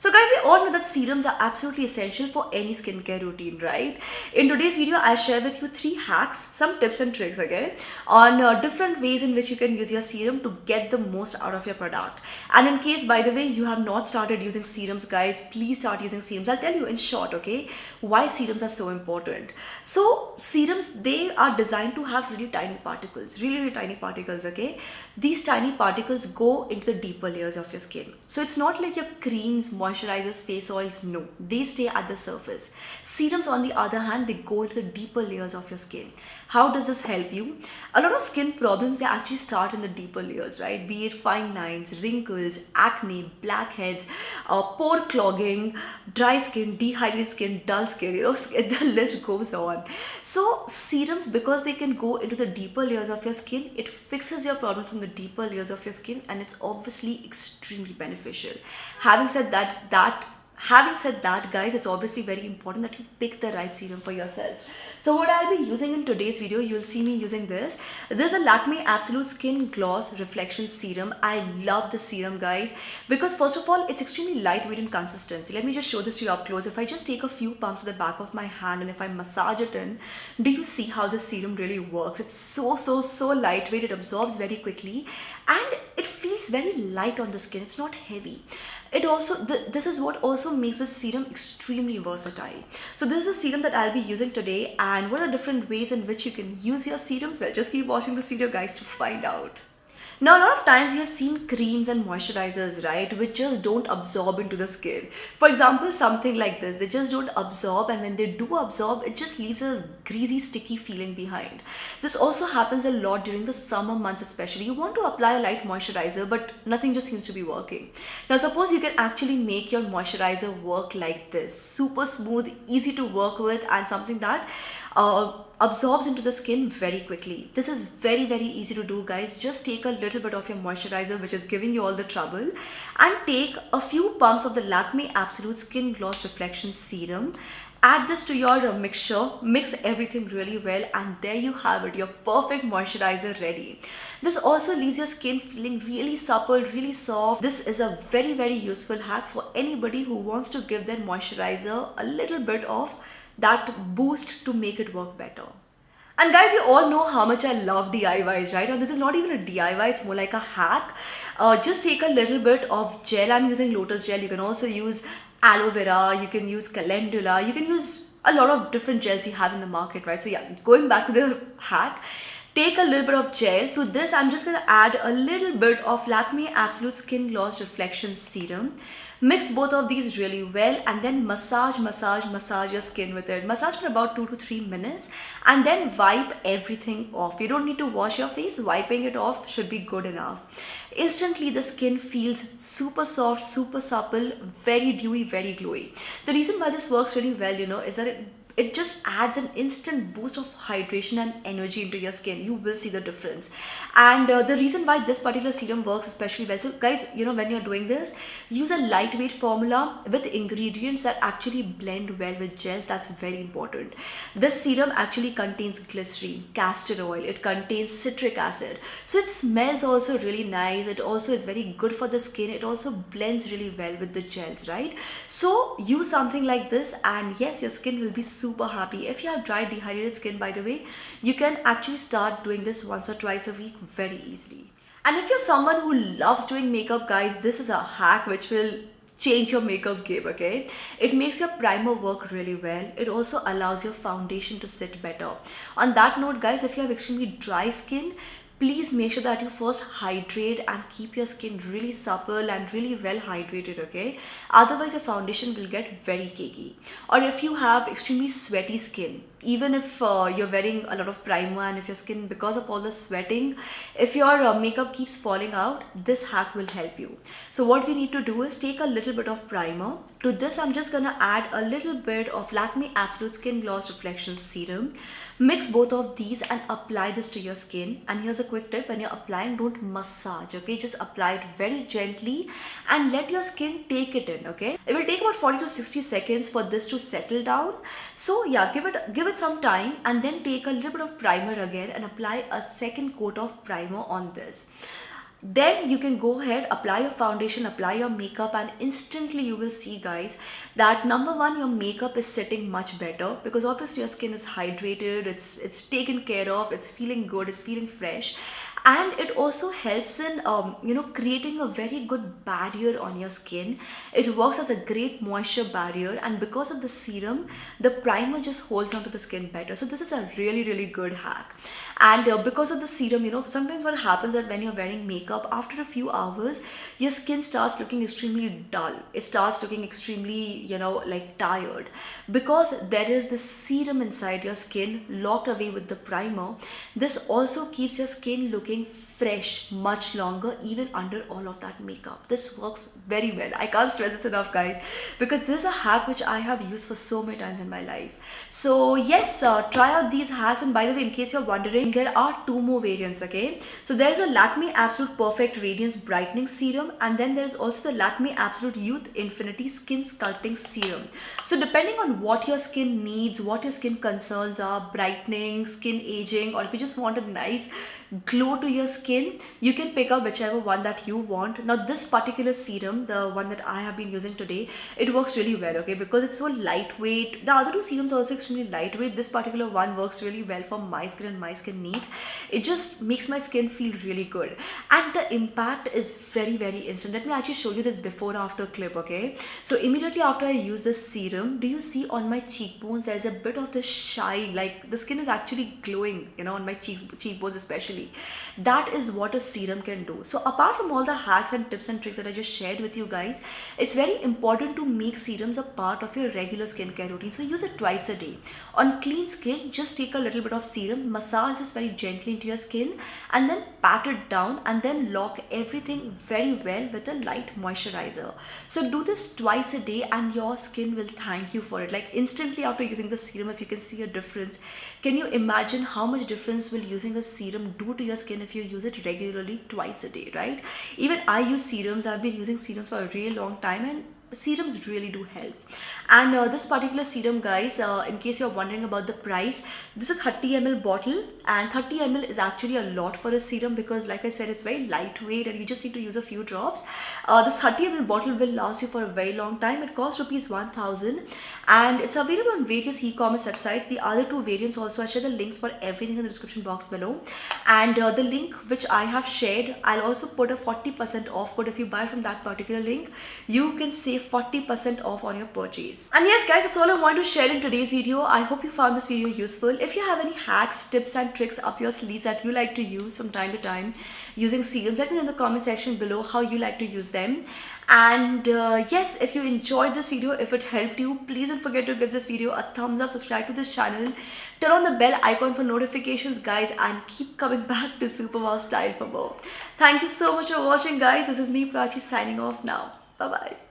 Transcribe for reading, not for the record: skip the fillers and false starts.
So guys, we all know that serums are absolutely essential for any skincare routine, right? In today's video, I'll share with you 3 hacks, some tips and tricks, okay, on different ways in which you can use your serum to get the most out of your product. And in case, by the way, you have not started using serums, guys, please start using serums. I'll tell you in short, okay, why serums are so important. So serums, they are designed to have really tiny particles, really tiny particles, okay? These tiny particles go into the deeper layers of your skin. So it's not like your creams, moisturizers, face oils, no, they stay at the surface. Serums, on the other hand, they go into the deeper layers of your skin. How does this help you? A lot of skin problems, they actually start in the deeper layers, right? Be it fine lines, wrinkles, acne, blackheads, pore clogging, dry skin, dehydrated skin, dull skin, the list goes on. So serums, because they can go into the deeper layers of your skin, it fixes your problem from the deeper layers of your skin, and it's obviously extremely beneficial. Having said that, guys, it's obviously very important that you pick the right serum for yourself. So what I'll be using in today's video, you'll see me using this. This is a Lakme Absolute Skin Gloss Reflection Serum. I love this serum, guys, because first of all, it's extremely lightweight in consistency. Let me just show this to you up close. If I just take a few pumps at the back of my hand and if I massage it in, do you see how this serum really works? It's so lightweight. It absorbs very quickly and it feels very light on the skin. It's not heavy. It also, this is what also makes this serum extremely versatile. So this is a serum that I'll be using today, and what are different ways in which you can use your serums? Well, just keep watching this video, guys, to find out. Now, a lot of times you have seen creams and moisturizers, right, which just don't absorb into the skin. For example, something like this, they just don't absorb, and when they do absorb, it just leaves a greasy, sticky feeling behind. This also happens a lot during the summer months especially. You want to apply a light moisturizer, but nothing just seems to be working. Now, suppose you can actually make your moisturizer work like this. Super smooth, easy to work with, and something that absorbs into the skin very quickly. This is very easy to do, guys. Just take a little bit of your moisturizer, which is giving you all the trouble, and take a few pumps of the Lakme Absolute Skin Gloss Reflection Serum. Add this to your mixture, mix everything really well, and there you have it, your perfect moisturizer ready. This also leaves your skin feeling really supple, really soft. This is a very useful hack for anybody who wants to give their moisturizer a little bit of that boost to make it work better. And guys, you all know how much I love DIYs, right? Now, this is not even a DIY, it's more like a hack. Just take a little bit of gel. I'm using lotus gel. You can also use aloe vera, you can use calendula, you can use a lot of different gels you have in the market, right? So yeah, going back to the hack, take a little bit of gel. To this, I'm just gonna add a little bit of Lakme Absolute Skin Gloss Reflection Serum. Mix both of these really well, and then massage your skin with it. Massage for about 2 to 3 minutes, and then wipe everything off. You don't need to wash your face. Wiping it off should be good enough. Instantly, the skin feels super soft, super supple, very dewy, very glowy. The reason why this works really well, is that it just adds an instant boost of hydration and energy into your skin. You will see the difference. And the reason why this particular serum works especially well, so guys, when you're doing this, use a lightweight formula with ingredients that actually blend well with gels. That's very important. This serum actually contains glycerin, castor oil, it contains citric acid. So it smells also really nice. It also is very good for the skin. It also blends really well with the gels, right? So use something like this, and yes, your skin will be super happy. If you have dry, dehydrated skin, by the way, you can actually start doing this once or twice a week very easily. And if you're someone who loves doing makeup, guys, this is a hack which will change your makeup game, okay? It makes your primer work really well. It also allows your foundation to sit better. On that note, guys, if you have extremely dry skin, please make sure that you first hydrate and keep your skin really supple and really well hydrated, okay? Otherwise, your foundation will get very cakey. Or if you have extremely sweaty skin, even if you're wearing a lot of primer, and if your skin, because of all the sweating, if your makeup keeps falling out, this hack will help you. So what we need to do is take a little bit of primer. To this, I'm just gonna add a little bit of Lakme Absolute Skin Gloss Reflection Serum. Mix both of these and apply this to your skin. And here's a quick tip: when you're applying, don't massage, okay? Just apply it very gently and let your skin take it in, okay? It will take about 40 to 60 seconds for this to settle down. So yeah, give it some time, and then take a little bit of primer again and apply a second coat of primer on this. Then you can go ahead, apply your foundation, apply your makeup, and instantly you will see, guys, that number one, your makeup is sitting much better because obviously your skin is hydrated, it's taken care of, it's feeling good, it's feeling fresh. And it also helps in creating a very good barrier on your skin. It works as a great moisture barrier, and because of the serum, the primer just holds onto the skin better. So this is a really, really good hack. And because of the serum, sometimes what happens that when you're wearing makeup, after a few hours, your skin starts looking extremely dull. It starts looking extremely, like tired, because there is this serum inside your skin locked away with the primer. This also keeps your skin looking fresh much longer, even under all of that makeup. This works very well. I can't stress this enough, guys, because this is a hack which I have used for so many times in my life. So yes, try out these hacks. And by the way, in case you're wondering, there are two more variants, okay? So there's a Lakme Absolute Perfect Radiance Brightening Serum, and then there's also the Lakme Absolute Youth Infinity Skin Sculpting Serum. So depending on what your skin needs, what your skin concerns are, brightening, skin aging, or if you just want a nice glow to your skin, you can pick up whichever one that you want. Now this particular serum, the one that I have been using today, it works really well, okay, because it's so lightweight. The other two serums are also extremely lightweight. This particular one works really well for my skin and my skin needs. It just makes my skin feel really good, and the impact is very, very instant. Let me actually show you this before after clip, okay? So immediately after I use this serum, do you see on my cheekbones there's a bit of this shine, like the skin is actually glowing, on my cheekbones especially. That is what a serum can do. So apart from all the hacks and tips and tricks that I just shared with you guys, it's very important to make serums a part of your regular skincare routine. So use it twice a day. On clean skin, just take a little bit of serum, massage this very gently into your skin, and then pat it down, and then lock everything very well with a light moisturizer. So do this twice a day and your skin will thank you for it. Like instantly after using the serum, if you can see a difference, can you imagine how much difference will using a serum do to your skin if you use it regularly twice a day, right? Even I use serums. I've been using serums for a really long time, and serums really do help. And this particular serum, guys, in case you're wondering about the price, this is a 30 ml bottle, and 30 ml is actually a lot for a serum because, like I said, it's very lightweight and you just need to use a few drops. This 30 ml bottle will last you for a very long time. It costs rupees 1000, and it's available on various e-commerce websites. The other two variants also, I share the links for everything in the description box below, and the link which I have shared, I'll also put a 40% off code. If you buy from that particular link, you can save 40% off on your purchase. And yes, guys, that's all I want to share in today's video. I hope you found this video useful. If you have any hacks, tips and tricks up your sleeves that you like to use from time to time using serums, let me know in the comment section below how you like to use them. And yes, if you enjoyed this video, if it helped you, please don't forget to give this video a thumbs up, subscribe to this channel, turn on the bell icon for notifications, guys, and keep coming back to Super Wow Style for more. Thank you so much for watching, guys. This is me, Prachi, signing off now. Bye-bye.